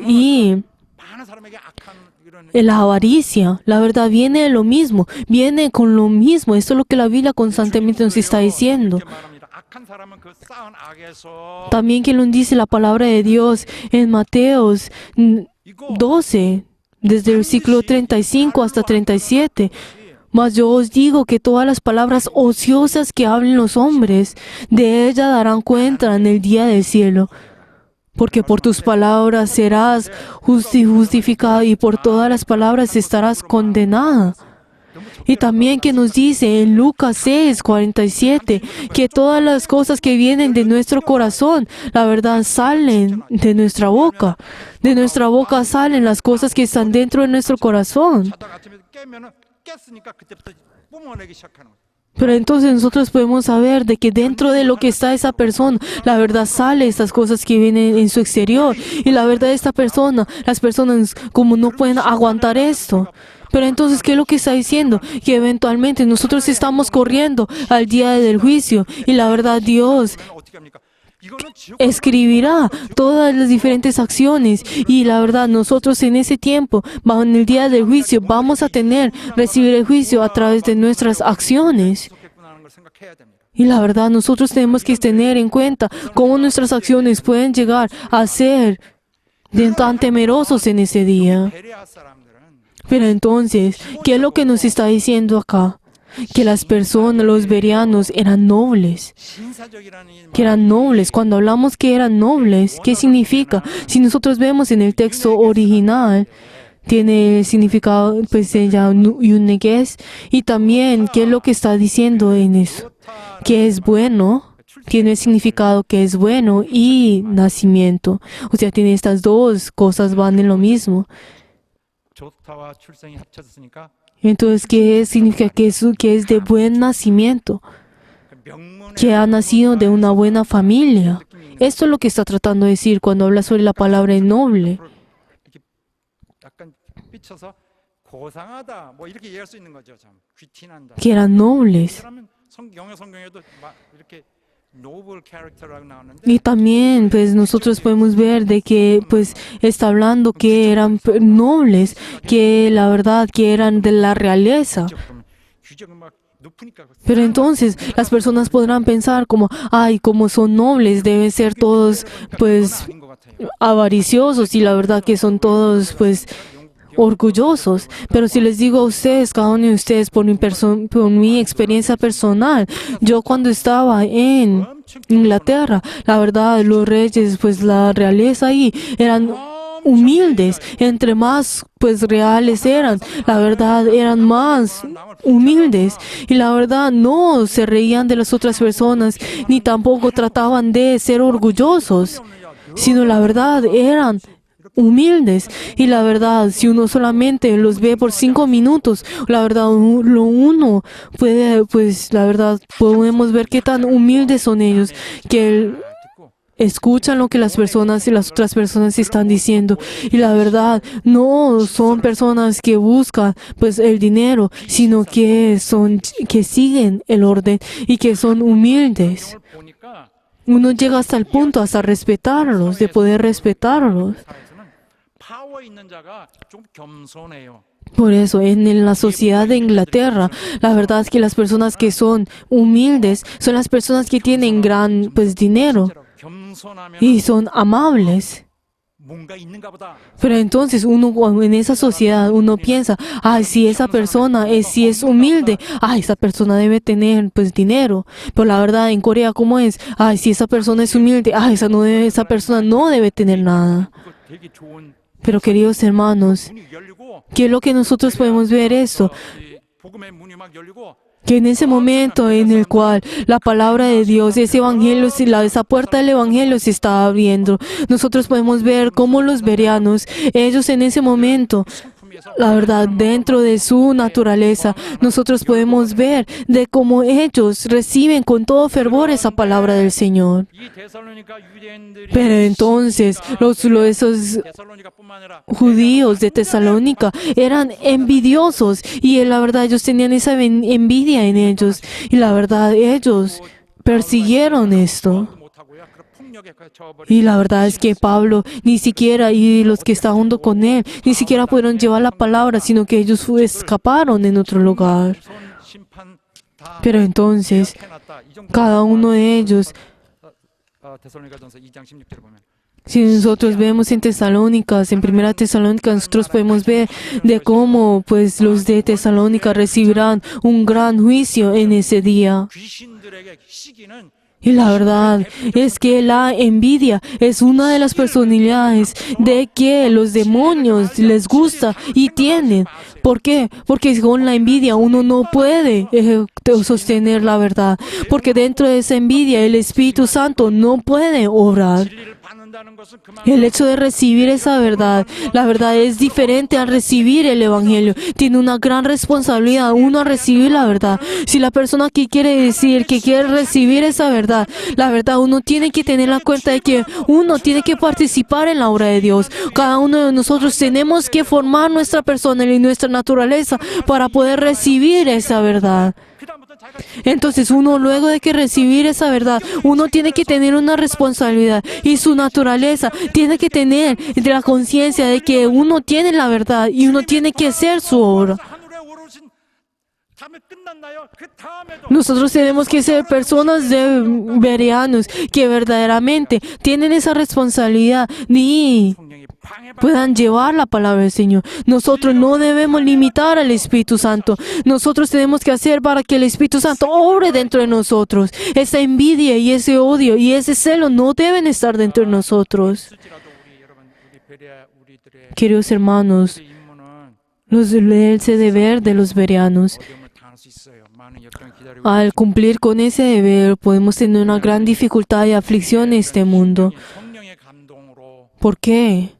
y 많은 사람에게 악한 이런 la avaricia, la verdad viene de lo mismo, viene con lo mismo. Esto es lo que la Biblia constantemente nos está diciendo. 이렇게 말합니다. 악한 사람은 그 쌓은 악에서 También que nos dice la palabra de Dios en Mateos 12, desde el versículo 35 hasta 37. Mas yo os digo que todas las palabras ociosas que hablen los hombres, de ellas darán cuenta en el día del cielo. Porque por tus palabras serás justificado y por todas las palabras estarás condenada. Y también que nos dice en Lucas 6, 47, que todas las cosas que vienen de nuestro corazón, la verdad, salen de nuestra boca. De nuestra boca salen las cosas que están dentro de nuestro corazón. 자다가 아침에 깨면은 깼으니까 그때부터 뿜어내기 시작하는 거예요. Pero entonces nosotros podemos saber de que dentro de lo que está esa persona, la verdad sale estas cosas que vienen en su exterior. Y la verdad esta persona, las personas como no pueden aguantar esto. Pero entonces, ¿qué es lo que está diciendo? Que eventualmente nosotros estamos corriendo al día del juicio. Y la verdad Dios 그러면 어떻게 합니까? 이거는 지옥 escribirá todas las diferentes acciones y la verdad nosotros en ese tiempo, en el día del juicio, vamos a recibir el juicio a través de nuestras acciones. 지옥겠구나 하는 걸 생각해야 됩니다. Y la verdad nosotros tenemos que tener en cuenta cómo nuestras acciones pueden llegar a ser tan temerosos en ese día. 베레아 사람들은 Pero entonces, ¿qué es lo que nos está diciendo acá? Que las personas, los bereanos, eran nobles. 신사적이라는 이 Que eran nobles. Cuando hablamos que eran nobles, ¿qué significa? Si nosotros vemos en el texto original, tiene el significado, pues, ya yuneges, y también, ¿qué es lo que está diciendo en eso? Que es bueno, tiene el significado que es bueno y nacimiento. O sea, tiene estas dos cosas, van en lo mismo. 좋다와 출생이 합쳐졌으니까 Entonces, ¿qué significa? Que es de buen nacimiento, 명문의 que ha nacido de una buena familia. Esto es lo que está tratando de decir cuando habla sobre la palabra noble. 이렇게 약간 삐쳐서 고상하다 뭐 이렇게 이해할 수 있는 거죠. 참 귀티난다. Que eran nobles. 그러면 성경에도 이렇게 noble character라고 나오는데 Y también, pues, nosotros podemos ver de que, pues, está hablando que eran nobles, que la verdad, que eran de la realeza. 규정을 막 높으니까 Pero entonces, las personas podrán pensar como, ay, como son nobles, deben ser todos, pues, 아닌 것 같아요. avariciosos y la verdad que son todos, pues, orgullosos. Pero si les digo a ustedes, cada uno de ustedes, por mi experiencia personal, yo cuando estaba en Inglaterra, la verdad, los reyes, pues la realeza ahí, eran humildes. Entre más, pues, reales eran, la verdad, eran más humildes. Y la verdad, no se reían de las otras personas, ni tampoco trataban de ser orgullosos, sino la verdad, eran humildes. Y la verdad, si uno solamente los ve por 5 minutos, la verdad, uno puede, pues, la verdad, podemos ver qué tan humildes son ellos, que 듣고 escuchan lo que las personas y las otras personas están diciendo. Y la verdad, no son personas que buscan, pues, el dinero, sino que siguen el orden y que son humildes. 을 보니까 Uno llega hasta el punto, hasta respetarlos, de poder respetarlos. 사회에서는 파워 있는 자가 좀 겸손해요. Por eso, en la sociedad de Inglaterra, la verdad es que las personas que son humildes son las personas que tienen gran, pues, dinero 실제로 겸손하면 y son amables. 뭔가 있는가 보다. Pero entonces uno en esa sociedad uno piensa, ay, si esa persona si es humilde, ay, esa persona debe tener, pues, dinero. Pero la verdad en Corea, ¿cómo es? Ay, si esa persona es humilde, ay, esa persona no debe tener nada. 그거 되게 좋은 Pero queridos hermanos, 문이 열리고 ¿qué es lo que nosotros podemos ver esto? 이 복음의 문이 막 열리고 que en ese momento en el cual la palabra de Dios, ese evangelio, esa puerta del evangelio se está abriendo, nosotros podemos ver cómo los bereanos, ellos en ese momento, la verdad, dentro de su naturaleza, nosotros podemos ver de cómo ellos reciben con todo fervor esa palabra del Señor. Pero entonces, esos judíos de Tesalónica eran envidiosos y la verdad ellos tenían esa envidia en ellos y la verdad ellos persiguieron esto. Y la verdad es que Pablo ni siquiera, y los que estaban junto con él, ni siquiera pudieron llevar la palabra, sino que ellos escaparon en otro lugar. Pero entonces, cada uno de ellos, si nosotros vemos en Tesalónicas, en Primera Tesalónica, nosotros podemos ver de cómo pues los de Tesalónica recibirán un gran juicio en ese día. Y la verdad es que la envidia es una de las personalidades de que los demonios les gusta y tienen. ¿Por qué? Porque con la envidia uno no puede sostener la verdad. Porque dentro de esa envidia el Espíritu Santo no puede obrar. El hecho de recibir esa verdad, la verdad es diferente al recibir el Evangelio. Tiene una gran responsabilidad uno a recibir la verdad. Si la persona que quiere decir que quiere recibir esa verdad, la verdad uno tiene que tener en cuenta de que uno tiene que participar en la obra de Dios. Cada uno de nosotros tenemos que formar nuestra personalidad y nuestra naturaleza para poder recibir esa verdad. Entonces uno luego de que recibir esa verdad, uno tiene que tener una responsabilidad y su naturaleza tiene que tener la conciencia de que uno tiene la verdad y uno tiene que hacer su obra. Nosotros tenemos que ser personas de bereanos que verdaderamente tienen esa responsabilidad y puedan llevar la palabra del Señor. Nosotros no debemos limitar al Espíritu Santo. Nosotros tenemos que hacer para que el Espíritu Santo obre dentro de nosotros. Esa envidia y ese odio y ese celo no deben estar dentro de nosotros. Queridos hermanos, ese deber de los bereanos, al cumplir con ese deber podemos tener una gran dificultad y aflicción en este mundo. ¿Por qué?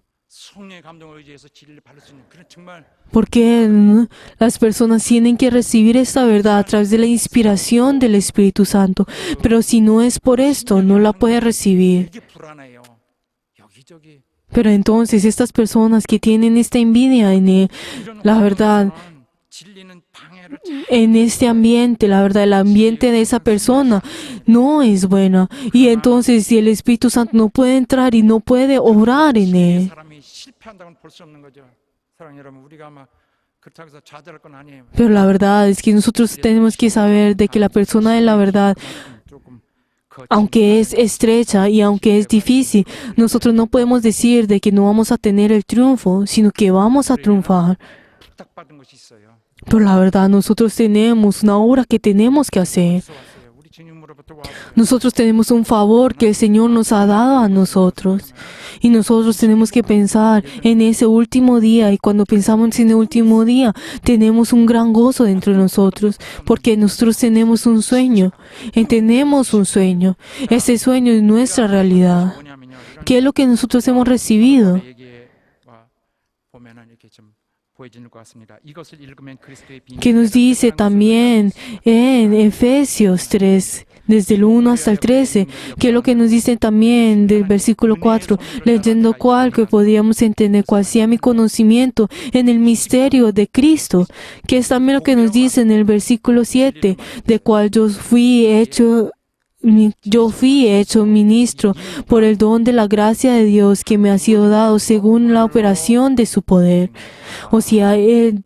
Porque las personas tienen que recibir esta verdad a través de la inspiración del Espíritu Santo. Pero si no es por esto, no la puede recibir. Pero entonces estas personas que tienen esta envidia en él, la verdad, en este ambiente, la verdad, el ambiente de esa persona no es buena. Y entonces si el Espíritu Santo no puede entrar y no puede obrar en él. Pero la verdad es que nosotros tenemos que saber de que la persona de la verdad, aunque es estrecha y aunque es difícil, nosotros no podemos decir de que no vamos a tener el triunfo, sino que vamos a triunfar. Pero la verdad, nosotros tenemos una obra que tenemos que hacer. Nosotros tenemos un favor que el Señor nos ha dado a nosotros. Y nosotros tenemos que pensar en ese último día. Y cuando pensamos en el último día, tenemos un gran gozo dentro de nosotros. Porque nosotros tenemos un sueño. Tenemos un sueño. Ese sueño es nuestra realidad. ¿Qué es lo que nosotros hemos recibido? Que nos dice también en Efesios 3, desde el 1 hasta el 13, que es lo que nos dice también del versículo 4, leyendo cuál que podíamos entender cuál sea mi conocimiento en el misterio de Cristo, que es también lo que nos dice en el versículo 7, de cual yo fui hecho ministro por el don de la gracia de Dios que me ha sido dado según la operación de su poder. O sea, Él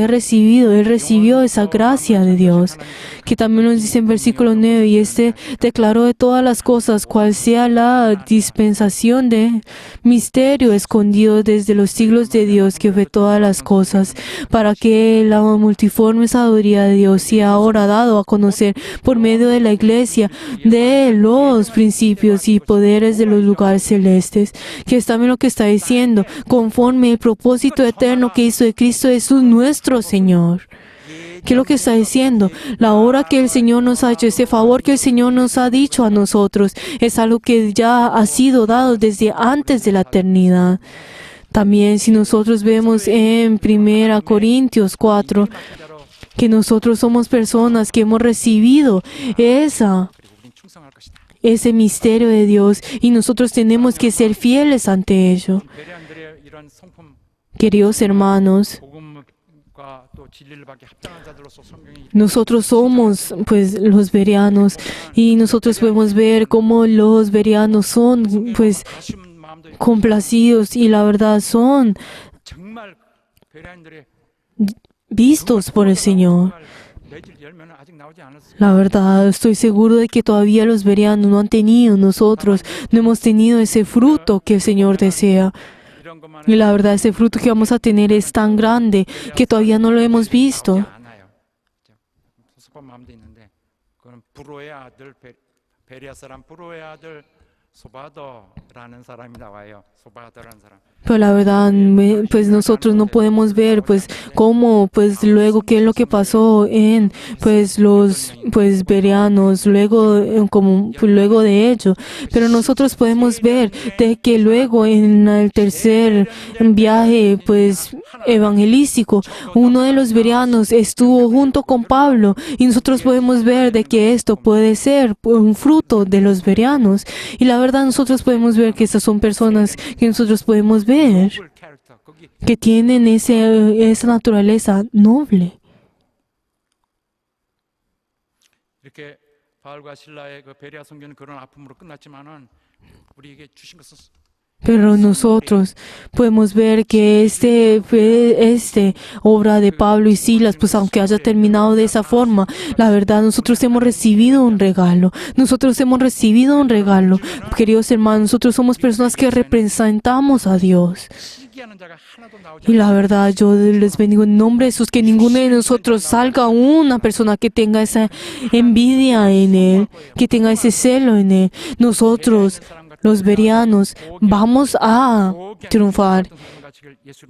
recibió esa gracia de Dios, que también nos dice en versículo 9, y declaró de todas las cosas cual sea la dispensación de misterio escondido desde los siglos de Dios que fue todas las cosas, para que la multiforme sabiduría de Dios sea ahora dado a conocer por medio de la iglesia de los principios y poderes de los lugares celestes, que es también lo que está diciendo, conforme el propósito eterno que hizo de Cristo Jesús nuestro Señor. ¿Qué es lo que está diciendo? La obra que el Señor nos ha hecho, ese favor que el Señor nos ha dicho a nosotros, es algo que ya ha sido dado desde antes de la eternidad. También si nosotros vemos en 1 Corintios 4, que nosotros somos personas que hemos recibido ese misterio de Dios y nosotros tenemos que ser fieles ante ello. 베레안들의 이러한 성품 Queridos hermanos, 복음과 또 진리를 받기 합당한 자들로서 성경이 nosotros somos pues los bereanos y nosotros podemos ver cómo los bereanos son pues 아쉬운 마음도 있고 complacidos y la verdad son 정말 베레안들의 vistos por el Señor. 매질 열매는 아직 나오지 않았어요. La verdad, estoy seguro de que todavía los bereanos no han tenido, nosotros no hemos tenido ese fruto que el Señor desea. 이런 것만 Y la verdad, ese fruto que vamos a tener es tan grande que todavía no lo hemos visto. 않아요. 섭섭한 마음도 있는데 그건 부로의 아들 베리아 사람 부로의 아들 소바더라는 사람이 나와요. 소바더라는 사람. Pero la verdad, pues nosotros no podemos ver, pues, cómo, pues, luego qué es lo que pasó en, pues, los, pues, bereanos, luego, como, pues, luego de ello. Pero nosotros podemos ver de que luego en el tercer viaje, pues, evangelístico, uno de los bereanos estuvo junto con Pablo y nosotros podemos ver de que esto puede ser un fruto de los bereanos. Y la verdad, nosotros podemos ver que estas son personas que nosotros podemos ver 노블 캐릭터 거기 que tienen esa naturaleza noble. 이렇게 바울과 실라의 그 베레아 성교는 그런 아픔으로 끝났지만은 우리에게 주신 것은 Pero nosotros podemos ver que este obra de Pablo y Silas, pues aunque haya terminado de esa forma, la verdad nosotros hemos recibido un regalo. Nosotros hemos recibido un regalo. Queridos hermanos, nosotros somos personas que representamos a Dios. 시기하는 자가 하나도 나오지 Y la verdad, yo les bendigo en nombre de Jesús, que ninguno de nosotros salga una persona que tenga esa envidia en Él, que tenga ese celo en Él. Nosotros, los bereanos, vamos a triunfar.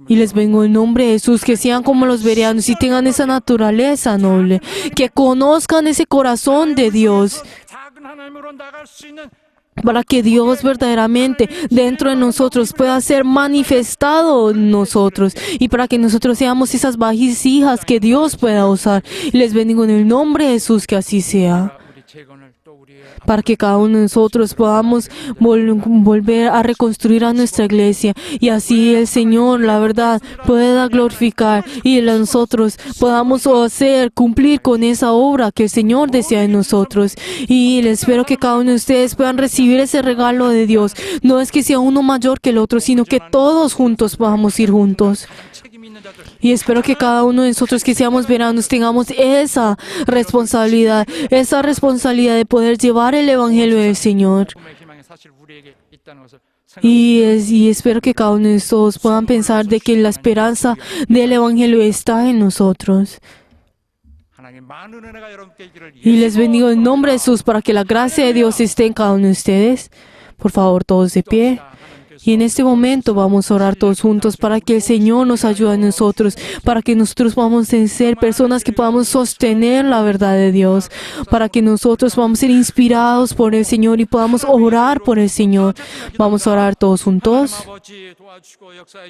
Y les vengo en nombre de Jesús, que sean como los bereanos y tengan esa naturaleza noble, que conozcan ese corazón de Dios, 작은 하나님으로 나갈 수 있는 para que Dios verdaderamente dentro de nosotros pueda ser manifestado en nosotros y para que nosotros seamos esas vasijas que Dios pueda usar. Y les bendigo en el nombre de Jesús, que así sea, 우리 재건을 또 우리의 para que cada uno de nosotros podamos volver a reconstruir a nuestra iglesia y así el Señor, la verdad, pueda glorificar y nosotros podamos cumplir con esa obra que el Señor desea en nosotros. Y les espero que cada uno de ustedes puedan recibir ese regalo de Dios. No es que sea uno mayor que el otro, sino que todos juntos podamos ir juntos. 책임 있는 자들 Y espero que cada uno de nosotros que seamos veranos tengamos esa responsabilidad de poder llevar el Evangelio del Señor. 꿈의 희망이 사실 우리에게 있다는 것을 Y espero que cada uno de nosotros puedan pensar de que la esperanza del Evangelio está en nosotros. 하나님 많은 은혜가 여러분께 있기를 Y les bendigo en nombre de Jesús para que la gracia de Dios esté en cada uno de ustedes. Por favor, todos de pie. Y en este momento vamos a orar todos juntos para que el Señor nos ayude a nosotros, para que nosotros podamos ser personas que podamos sostener la verdad de Dios, para que nosotros podamos ser inspirados por el Señor y podamos orar por el Señor. Vamos a orar todos juntos. 아버지 도와주시고 역사해